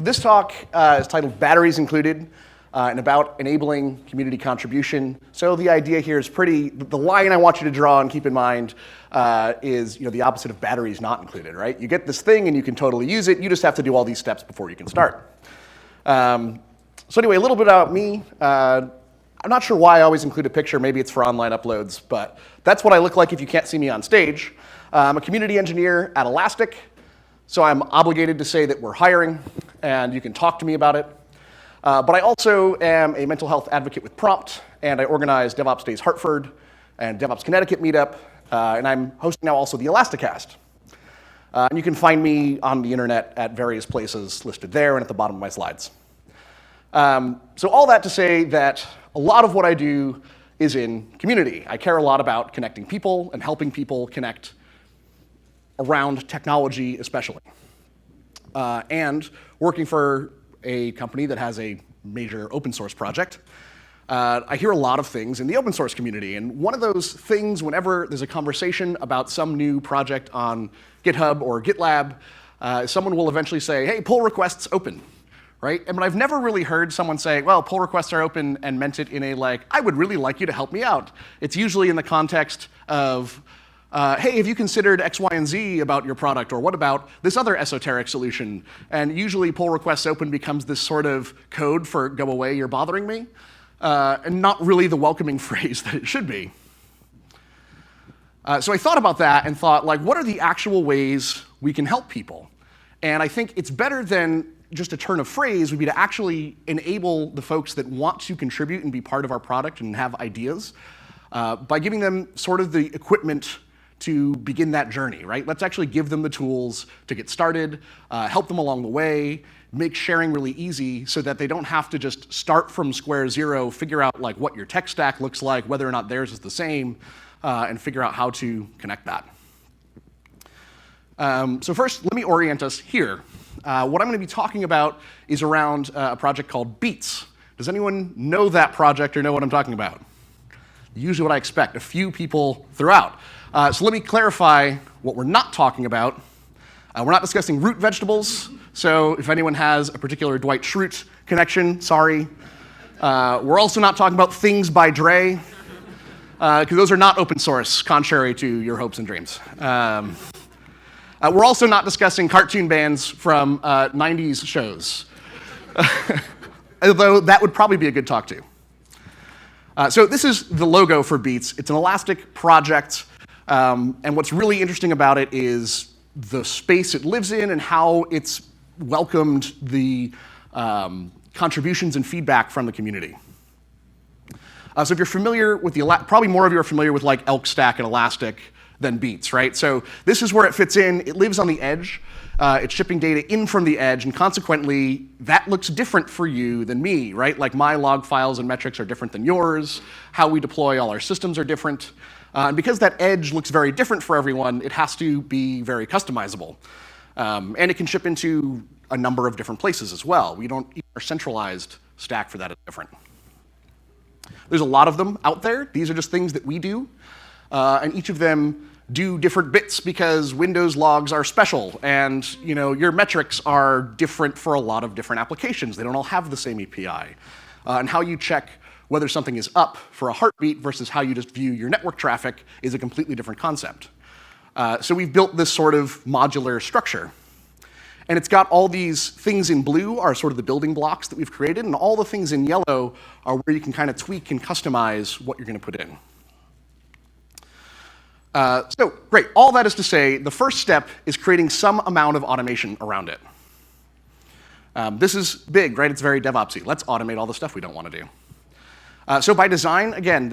this talk is titled Batteries Included, and about enabling community contribution. So the idea here is the line I want you to draw and keep in mind is the opposite of batteries not included, right? You get this thing and you can totally use it, you just have to do all these steps before you can start. So anyway, a little bit about me. I'm not sure why I always include a picture, maybe it's for online uploads, but that's what I look like if you can't see me on stage. I'm a community engineer at Elastic, so I'm obligated to say that we're hiring, and you can talk to me about it. But I also am a mental health advocate with Prompt, and I organize DevOpsDays Hartford and DevOps Connecticut meetup, and I'm hosting now also the Elasticast. And you can find me on the internet at various places listed there and at the bottom of my slides. So all that to say that a lot of what I do is in community. I care a lot about connecting people and helping people connect around technology especially. And working for a company that has a major open source project, I hear a lot of things in the open source community. And one of those things, whenever there's a conversation about some new project on GitHub or GitLab, someone will eventually say, hey, pull requests open, right? And I've never really heard someone say, well, pull requests are open, and meant it in a I would really like you to help me out. It's usually in the context of, hey, have you considered X, Y, and Z about your product, or what about this other esoteric solution? And usually pull requests open becomes this sort of code for go away, you're bothering me, and not really the welcoming phrase that it should be. So I thought about that and thought, what are the actual ways we can help people? And I think it's better than just a turn of phrase would be to actually enable the folks that want to contribute and be part of our product and have ideas by giving them sort of the equipment to begin that journey, right? Let's actually give them the tools to get started, help them along the way, make sharing really easy so that they don't have to just start from square zero, figure out what your tech stack looks like, whether or not theirs is the same, and figure out how to connect that. So first, let me orient us here. What I'm going to be talking about is around a project called Beats. Does anyone know that project or know what I'm talking about? Usually what I expect, a few people throughout. So let me clarify what we're not talking about. We're not discussing root vegetables, so if anyone has a particular Dwight Schrute connection, sorry. We're also not talking about Things by Dre, because those are not open source, contrary to your hopes and dreams. We're also not discussing cartoon bands from 90s shows, although that would probably be a good talk too. So this is the logo for Beats. It's an Elastic project, and what's really interesting about it is the space it lives in and how it's welcomed the contributions and feedback from the community. So if you're familiar with probably more of you are familiar with Elk Stack and Elastic than Beats, right? So this is where it fits in. It lives on the edge. It's shipping data in from the edge, and consequently, that looks different for you than me, right? My log files and metrics are different than yours. How we deploy all our systems are different. And because that edge looks very different for everyone, it has to be very customizable. And it can ship into a number of different places as well. We don't, our centralized stack for that is different. There's a lot of them out there. These are just things that we do. And each of them do different bits because Windows logs are special, and your metrics are different for a lot of different applications. They don't all have the same API. And how you check whether something is up for a heartbeat versus how you just view your network traffic is a completely different concept. So we've built this sort of modular structure. And it's got all these things in blue are sort of the building blocks that we've created, and all the things in yellow are where you can kind of tweak and customize what you're going to put in. So great, all that is to say, the first step is creating some amount of automation around it. This is big, right? It's very DevOpsy. Let's automate all the stuff we don't want to do. So by design, again,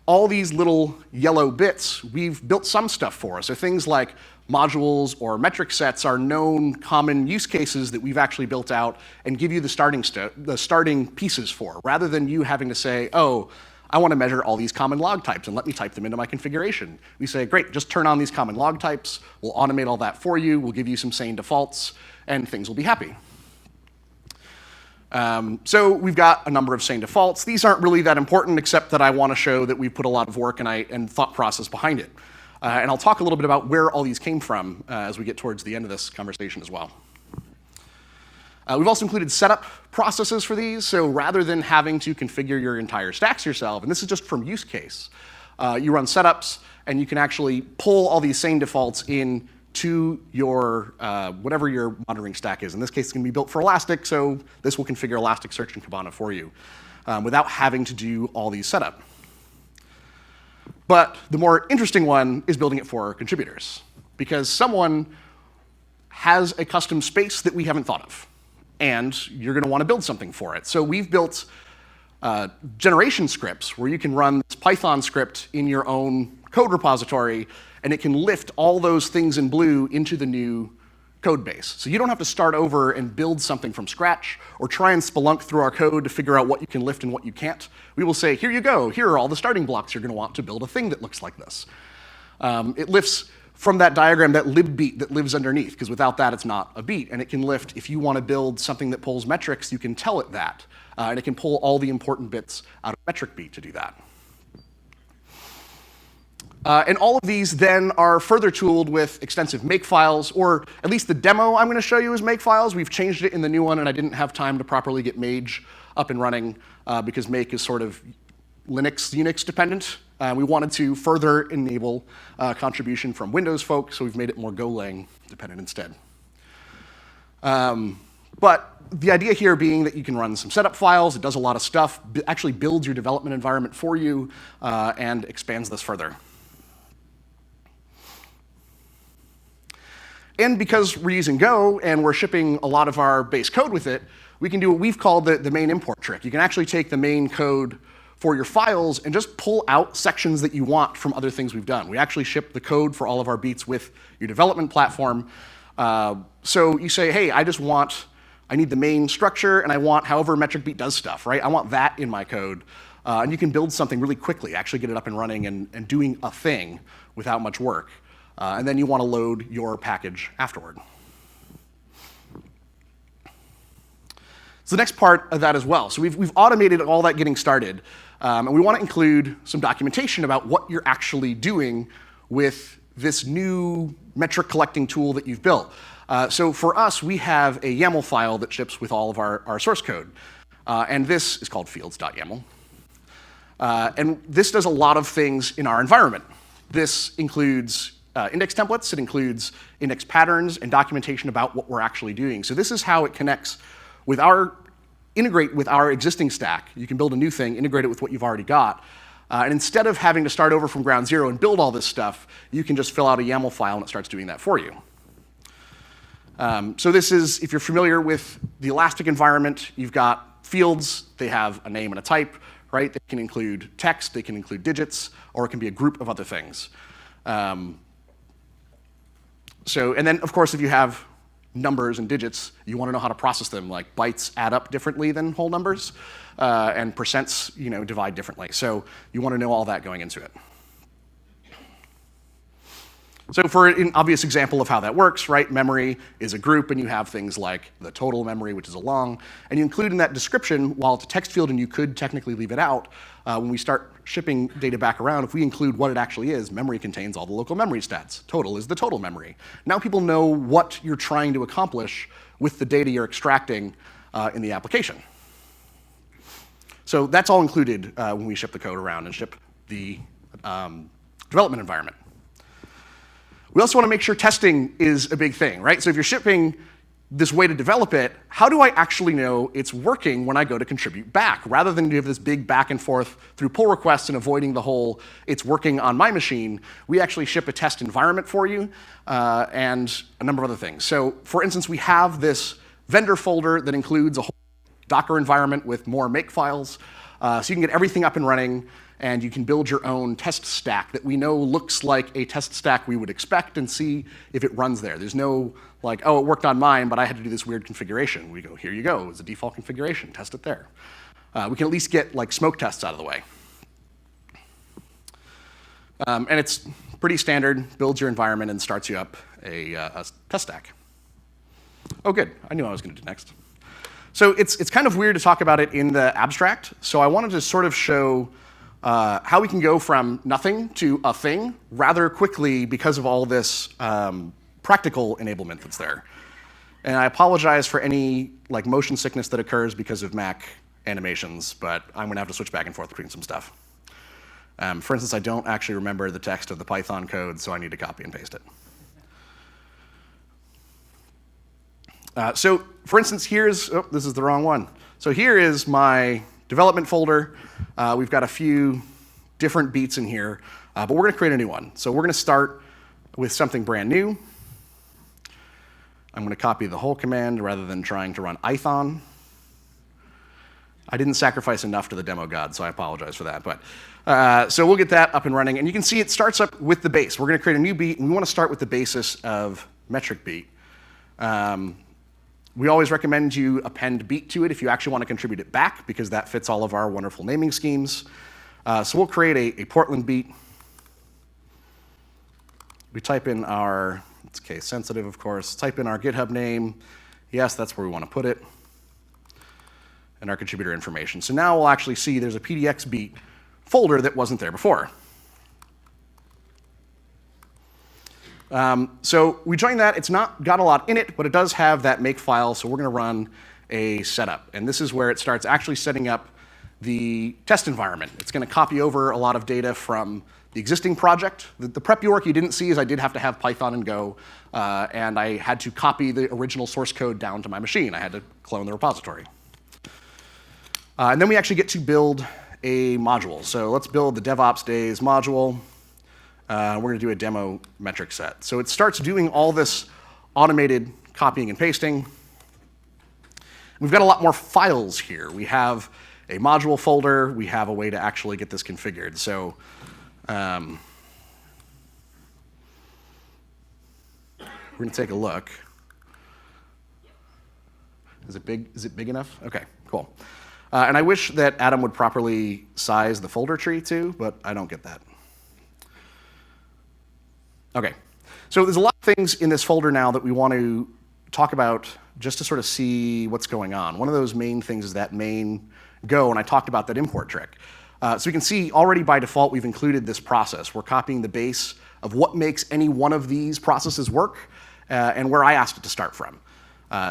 all these little yellow bits, we've built some stuff for us. So things like modules or metric sets are known common use cases that we've actually built out and give you the starting pieces for, rather than you having to say, oh, I want to measure all these common log types and let me type them into my configuration. We say, great, just turn on these common log types. We'll automate all that for you. We'll give you some sane defaults, and things will be happy. So we've got a number of sane defaults. These aren't really that important, except that I want to show that we've put a lot of work and thought process behind it. And I'll talk a little bit about where all these came from as we get towards the end of this conversation as well. We've also included setup processes for these, so rather than having to configure your entire stacks yourself, and this is just from use case, you run setups, and you can actually pull all these same defaults in to your, whatever your monitoring stack is. In this case, it's going to be built for Elastic, so this will configure Elasticsearch and Kibana for you without having to do all these setup. But the more interesting one is building it for contributors, because someone has a custom space that we haven't thought of, and you're going to want to build something for it. So we've built generation scripts where you can run this Python script in your own code repository, and it can lift all those things in blue into the new code base. So you don't have to start over and build something from scratch or try and spelunk through our code to figure out what you can lift and what you can't. We will say, here you go. Here are all the starting blocks you're going to want to build a thing that looks like this. It lifts from that diagram that lib beat that lives underneath, because without that, it's not a beat. And it can lift, if you want to build something that pulls metrics, you can tell it that. And it can pull all the important bits out of metric beat to do that. And all of these then are further tooled with extensive makefiles, or at least the demo I'm going to show you is makefiles. We've changed it in the new one, and I didn't have time to properly get Mage up and running because make is sort of Linux, Unix dependent. We wanted to further enable contribution from Windows folk, so we've made it more Golang dependent instead. But the idea here being that you can run some setup files, it does a lot of stuff, actually builds your development environment for you, and expands this further. And because we're using Go and we're shipping a lot of our base code with it, we can do what we've called the main import trick. You can actually take the main code for your files and just pull out sections that you want from other things we've done. We actually ship the code for all of our beats with your development platform. So you say, hey, I need the main structure, and I want however metric beat does stuff, right? I want that in my code. And you can build something really quickly, actually get it up and running and doing a thing without much work. And then you want to load your package afterward. So the next part of that as well. So we've automated all that getting started. And we want to include some documentation about what you're actually doing with this new metric collecting tool that you've built. So for us, we have a YAML file that ships with all of our source code. And this is called fields.yaml. And this does a lot of things in our environment. This includes index templates, it includes index patterns and documentation about what we're actually doing. So this is how it connects with integrate with our existing stack. You can build a new thing, integrate it with what you've already got. And instead of having to start over from ground zero and build all this stuff, you can just fill out a YAML file and it starts doing that for you. So this is, if you're familiar with the Elastic environment, you've got fields, they have a name and a type, right? They can include text, they can include digits, or it can be a group of other things. And then, of course, if you have numbers and digits, you want to know how to process them. Like bytes add up differently than whole numbers, and percents, divide differently. So you want to know all that going into it. So for an obvious example of how that works, right? Memory is a group, and you have things like the total memory, which is a long, and you include in that description, while it's a text field and you could technically leave it out, when we start shipping data back around, if we include what it actually is, memory contains all the local memory stats. Total is the total memory. Now people know what you're trying to accomplish with the data you're extracting in the application. So that's all included when we ship the code around and ship the development environment. We also want to make sure testing is a big thing, right? So if you're shipping this way to develop it, how do I actually know it's working when I go to contribute back? Rather than do this big back and forth through pull requests and avoiding the whole it's working on my machine, we actually ship a test environment for you and a number of other things. So for instance, we have this vendor folder that includes a whole Docker environment with more makefiles. So you can get everything up and running, and you can build your own test stack that we know looks like a test stack we would expect and see if it runs there. There's no like, oh, it worked on mine, but I had to do this weird configuration. We go, here you go, it's a default configuration, test it there. We can at least get like smoke tests out of the way. And it's pretty standard, builds your environment and starts you up a test stack. Oh, good, I knew I was gonna do next. So it's kind of weird to talk about it in the abstract, so I wanted to sort of show how we can go from nothing to a thing rather quickly because of all this practical enablement that's there. And I apologize for any like motion sickness that occurs because of Mac animations, but I'm going to have to switch back and forth between some stuff. For instance, I don't actually remember the text of the Python code, so I need to copy and paste it. So for instance, this is the wrong one. So here is my development folder. We've got a few different beats in here, but we're going to create a new one. So we're going to start with something brand new. I'm going to copy the whole command rather than trying to run Ithon. I didn't sacrifice enough to the demo god, so I apologize for that. But so we'll get that up and running. And you can see it starts up with the base. We're going to create a new beat, and we want to start with the basis of metric beat. We always recommend you append beat to it if you actually want to contribute it back, because that fits all of our wonderful naming schemes. So we'll create a Portland beat. We type in our, it's case sensitive, of course, type in our GitHub name. Yes, that's where we want to put it. And our contributor information. So now we'll actually see there's a PDX beat folder that wasn't there before. So we join that. It's not got a lot in it, but it does have that make file, so we're going to run a setup. And this is where it starts actually setting up the test environment. It's going to copy over a lot of data from the existing project. The prep work you didn't see is I did have to have Python and Go, and I had to copy the original source code down to my machine. I had to clone the repository. And then we actually get to build a module. So let's build the DevOpsDays module. We're going to do a demo metric set. So it starts doing all this automated copying and pasting. We've got a lot more files here. We have a module folder. We have a way to actually get this configured. So we're going to take a look. Is it big? Is it big enough? OK, cool. And I wish that Adam would properly size the folder tree too, but I don't get that. OK, so there's a lot of things in this folder now that we want to talk about just to sort of see what's going on. One of those main things is that main Go, and I talked about that import trick. So we can see already by default we've included this process. We're copying the base of what makes any one of these processes work and where I asked it to start from.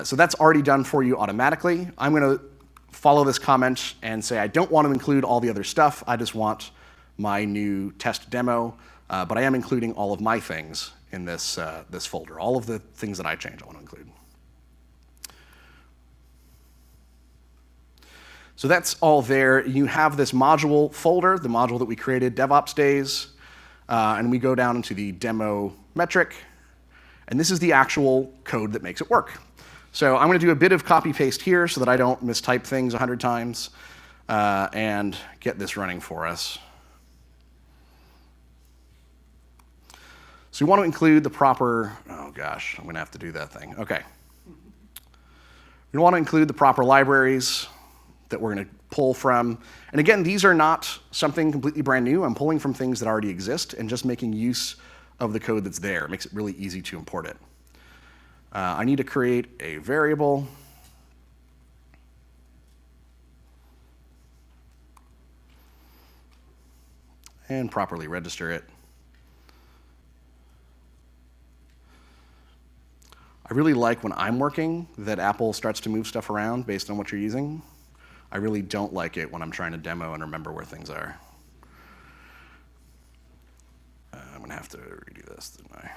So that's already done for you automatically. I'm going to follow this comment and say I don't want to include all the other stuff. I just want my new test demo. But I am including all of my things in this, this folder. All of the things that I change I want to include. So that's all there. You have this module folder, the module that we created, DevOpsDays. And we go down into the demo metric. And this is the actual code that makes it work. So I'm going to do a bit of copy paste here so that I don't mistype things 100 times and get this running for us. So we want to include the proper, oh gosh, I'm going to have to do that thing. OK. We want to include the proper libraries that we're going to pull from. And again, these are not something completely brand new. I'm pulling from things that already exist and just making use of the code that's there. It makes it really easy to import it. I need to create a variable. And properly register it. I really like when I'm working that Apple starts to move stuff around based on what you're using. I really don't like it when I'm trying to demo and remember where things are. I'm going to have to redo this, didn't I?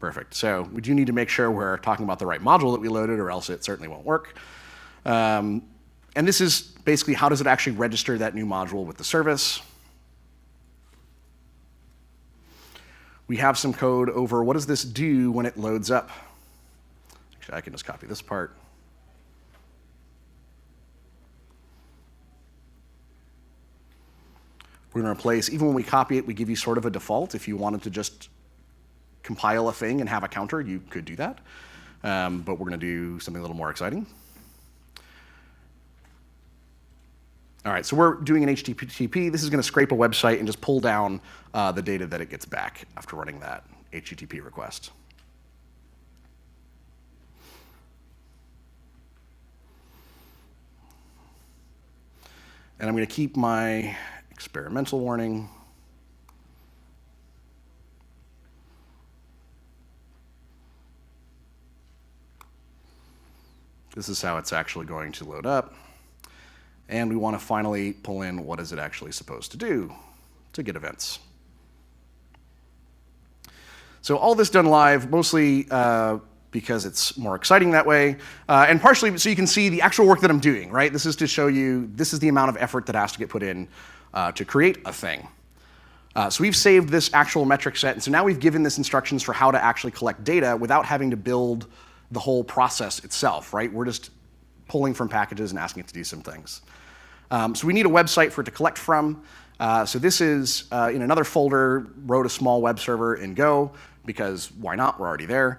Perfect. So we do need to make sure we're talking about the right module that we loaded, or else it certainly won't work. And this is basically how does it actually register that new module with the service. We have some code over what does this do when it loads up. Actually, I can just copy this part. We're going to replace, even when we copy it, we give you sort of a default. If you wanted to just compile a thing and have a counter, you could do that. But we're going to do something a little more exciting. All right, so we're doing an HTTP. This is going to scrape a website and just pull down the data that it gets back after running that HTTP request. And I'm going to keep my experimental warning. This is how it's actually going to load up. And we want to finally pull in what is it actually supposed to do to get events. So all this done live, mostly because it's more exciting that way, and partially so you can see the actual work that I'm doing, right? This is to show you this is the amount of effort that has to get put in to create a thing. So we've saved this actual metric set, and so now we've given this instructions for how to actually collect data without having to build the whole process itself, right? We're just pulling from packages and asking it to do some things. So we need a website for it to collect from. So this is in another folder, wrote a small web server in Go, because why not? We're already there.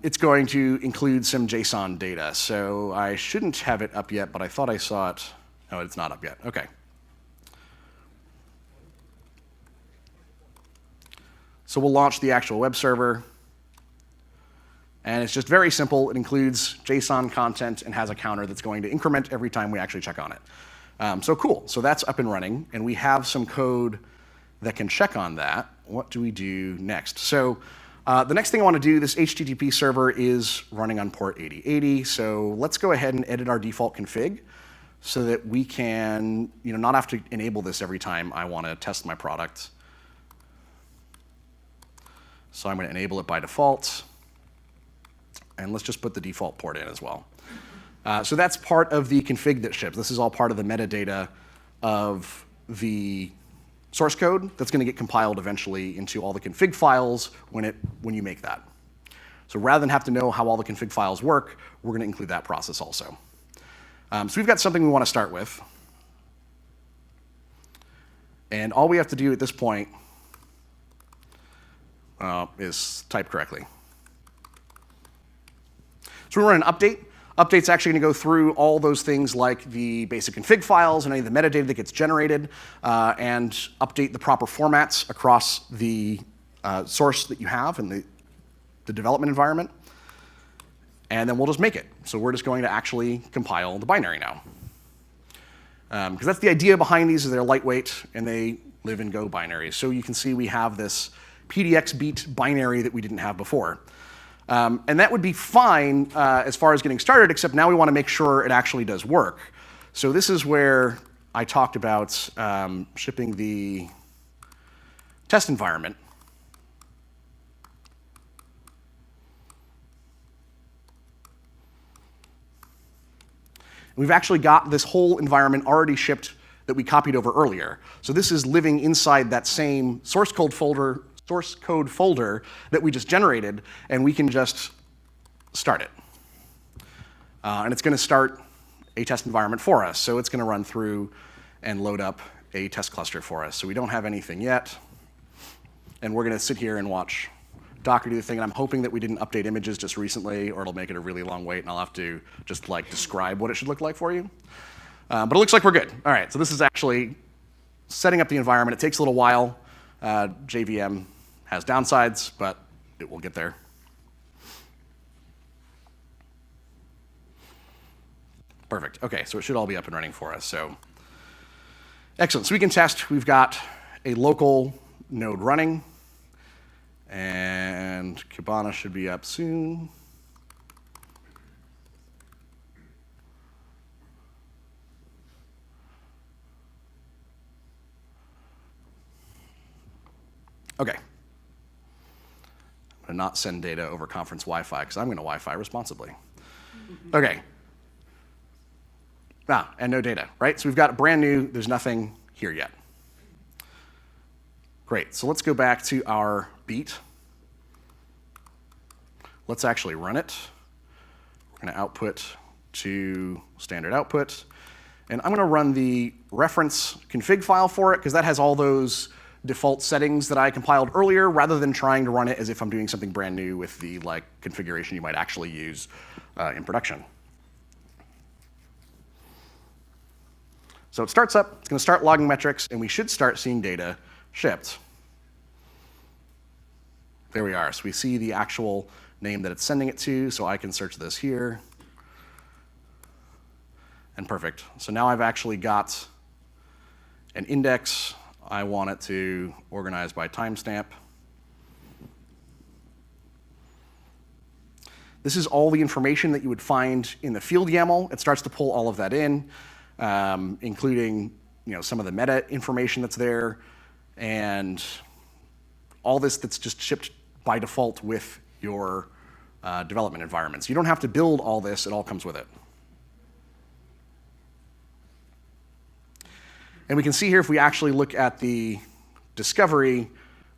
It's going to include some JSON data. So I shouldn't have it up yet, but I thought I saw it. Oh, it's not up yet. OK. So we'll launch the actual web server. And it's just very simple. It includes JSON content and has a counter that's going to increment every time we actually check on it. So cool. So that's up and running. And we have some code that can check on that. What do we do next? So the next thing I want to do, this HTTP server is running on port 8080. So let's go ahead and edit our default config so that we can not have to enable this every time I want to test my product. So I'm going to enable it by default. And let's just put the default port in as well. So that's part of the config that ships. This is all part of the metadata of the source code that's going to get compiled eventually into all the config files when you make that. So rather than have to know how all the config files work, we're going to include that process also. So we've got something we want to start with. And all we have to do at this point is type correctly. So we run an update. Update's actually going to go through all those things like the basic config files and any of the metadata that gets generated, and update the proper formats across the source that you have in the development environment. And then we'll just make it. So we're just going to actually compile the binary now. Because that's the idea behind these, is they're lightweight and they live in Go binaries. So you can see we have this PDX beat binary that we didn't have before. And that would be fine as far as getting started, except now we want to make sure it actually does work. So this is where I talked about shipping the test environment. We've actually got this whole environment already shipped that we copied over earlier. So this is living inside that same source code folder that we just generated, and we can just start it. And it's going to start a test environment for us. So it's going to run through and load up a test cluster for us. So we don't have anything yet. And we're going to sit here and watch Docker do the thing. And I'm hoping that we didn't update images just recently, or it'll make it a really long wait, and I'll have to just describe what it should look like for you. But it looks like we're good. All right, so this is actually setting up the environment. It takes a little while. JVM has downsides, but it will get there. Perfect. OK, so it should all be up and running for us. So excellent. So we can test. We've got a local node running, and Kibana should be up soon. OK. I'm going to not send data over conference Wi-Fi, because I'm going to Wi-Fi responsibly. OK. And no data, right? So we've got brand new. There's nothing here yet. Great. So let's go back to our beat. Let's actually run it. We're going to output to standard output. And I'm going to run the reference config file for it, because that has all those default settings that I compiled earlier, rather than trying to run it as if I'm doing something brand new with the configuration you might actually use in production. So it starts up. It's going to start logging metrics, and we should start seeing data shipped. There we are. So we see the actual name that it's sending it to, so I can search this here. And perfect. So now I've actually got an index. I want it to organize by timestamp. This is all the information that you would find in the field YAML. It starts to pull all of that in, including some of the meta information that's there, and all this that's just shipped by default with your development environment. So you don't have to build all this, it all comes with it. And we can see here, if we actually look at the discovery,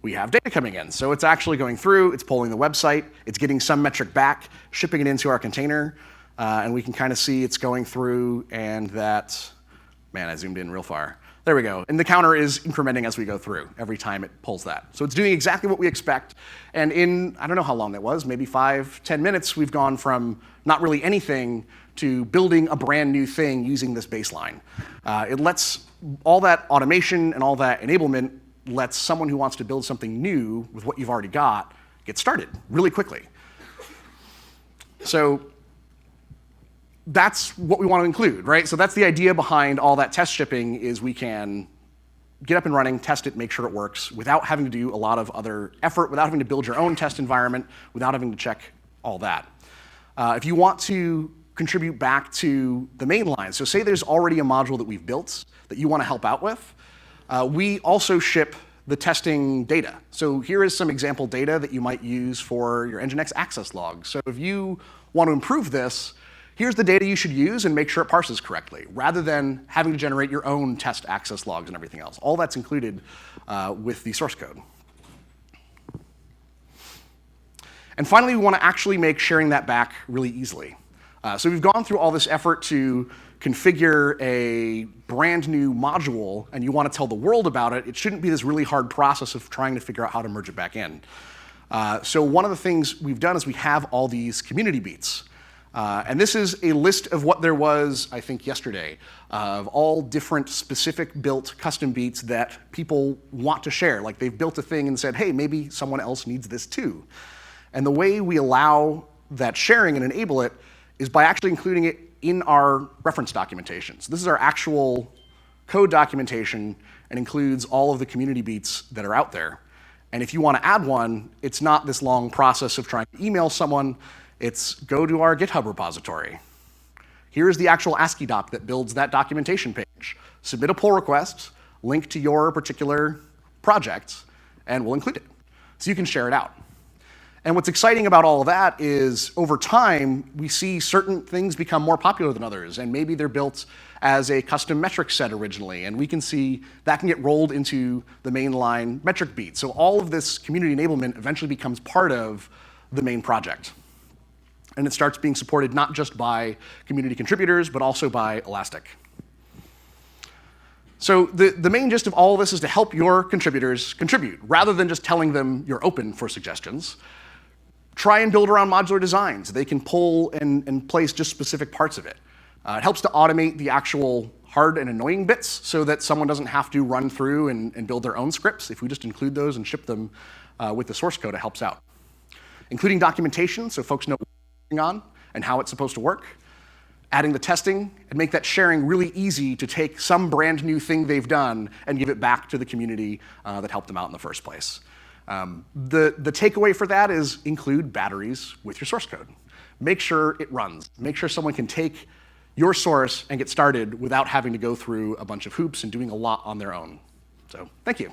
we have data coming in. So it's actually going through, it's polling the website, it's getting some metric back, shipping it into our container, and we can kind of see it's going through, and that, man, I zoomed in real far. There we go. And the counter is incrementing as we go through every time it pulls that. So it's doing exactly what we expect. And in, I don't know how long that was, maybe 5-10 minutes, we've gone from not really anything to building a brand new thing using this baseline. It lets all that automation and all that enablement lets someone who wants to build something new with what you've already got get started really quickly. So that's what we want to include, right? So that's the idea behind all that test shipping, is we can get up and running, test it, make sure it works without having to do a lot of other effort, without having to build your own test environment, without having to check all that. If you want to contribute back to the main line, so say there's already a module that we've built that you want to help out with, we also ship the testing data. So here is some example data that you might use for your Nginx access log. So if you want to improve this, here's the data you should use and make sure it parses correctly, rather than having to generate your own test access logs and everything else. All that's included with the source code. And finally, we want to actually make sharing that back really easily. So we've gone through all this effort to configure a brand new module, and you want to tell the world about it. It shouldn't be this really hard process of trying to figure out how to merge it back in. So one of the things we've done is we have all these community beats. And this is a list of what there was, I think, yesterday, of all different specific built custom beats that people want to share. Like they've built a thing and said, hey, maybe someone else needs this too. And the way we allow that sharing and enable it is by actually including it in our reference documentation. So this is our actual code documentation and includes all of the community beats that are out there. And if you want to add one, it's not this long process of trying to email someone. It's go to our GitHub repository. Here's the actual ASCII doc that builds that documentation page. Submit a pull request, link to your particular project, and we'll include it. So you can share it out. And what's exciting about all of that is over time, we see certain things become more popular than others, and maybe they're built as a custom metric set originally, and we can see that can get rolled into the mainline metric beat. So all of this community enablement eventually becomes part of the main project. And it starts being supported not just by community contributors, but also by Elastic. So the main gist of all of this is to help your contributors contribute, rather than just telling them you're open for suggestions. Try and build around modular designs. They can pull and place just specific parts of it. It helps to automate the actual hard and annoying bits so that someone doesn't have to run through and build their own scripts. If we just include those and ship them with the source code, it helps out. Including documentation so folks know what we're working on and how it's supposed to work. Adding the testing and make that sharing really easy to take some brand new thing they've done and give it back to the community that helped them out in the first place. The takeaway for that is include batteries with your source code. Make sure it runs. Make sure someone can take your source and get started without having to go through a bunch of hoops and doing a lot on their own. So thank you.